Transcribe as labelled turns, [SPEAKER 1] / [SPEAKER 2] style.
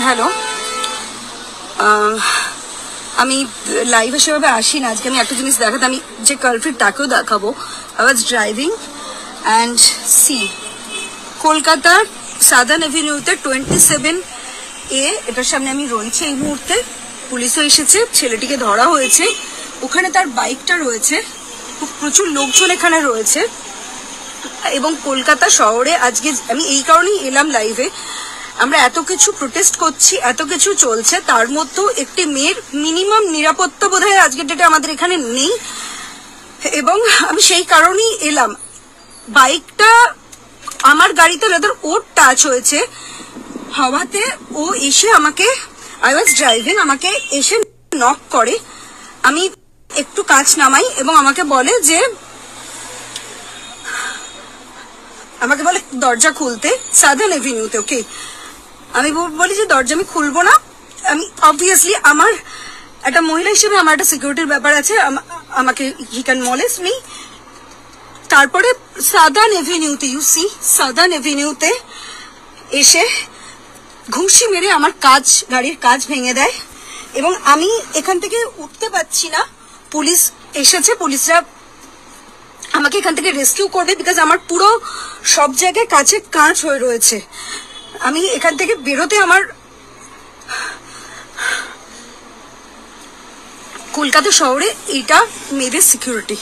[SPEAKER 1] Hello, আমি লাইভে সেভাবে আসি না। আজকে আমি একটা জিনিস দেখাতে, আমি যে কালপ্রিট তাকেও দেখাবো। I was driving and see কলকাতার সাদার্ন এভিনিউতে 27A, এটার সামনে আমি রয়েছি এই মুহূর্তে। পুলিশও এসেছে, ছেলেটিকে ধরা হয়েছে। ওখানে তার বাইকটা রয়েছে, প্রচুর লোকজন এখানে রয়েছে। এবং কলকাতা শহরে আজকে আমি এই কারণেই এলাম লাইভে, আমরা এত কিছু প্রোটেস্ট করছি, এত কিছু চলছে, তার মধ্যেও একটি মেয়ের মিনিমাম নিরাপত্তা বোধহয় আজকের ডেটে আমাদের এখানে নেই। এবং আমি সেই কারণেই এলাম। বাইকটা আমার গাড়িতে যাদের ওর টাচ হয়েছে হওয়াতে ও এসে আমাকে, আই ওয়াজ ড্রাইভিং, আমাকে এসে নক করে। আমি একটু কাঁচ নামাই এবং আমাকে বলে দরজা খুলতে, সাদার্ন এভিনিউতে। ওকে, আমি বলি যে দরজা আমি খুলবো না। আমি অবভিয়াসলি আমার একটা মহিলা হিসেবে আমার একটা সিকিউরিটির ব্যাপার আছে, আমাকে হি ক্যান মলেস্ট মি। তারপরে সাদার্ন এভিনিউতে, ইউ সি সাদার্ন এভিনিউতে এসে ঘুষি মেরে আমার গাড়ির কাঁচ ভেঙে দেয় এবং আমি এখান থেকে উঠতে পারছি না। পুলিশ এসেছে, পুলিশরা আমাকে এখান থেকে রেস্কিউ করবে, বিকজ আমার পুরো সব জায়গায় কাঁচ হয়ে রয়েছে। আমি এখান থেকে বেরোতে আমার কলকাতা শহরে এইটা মেয়েদের সিকিউরিটি।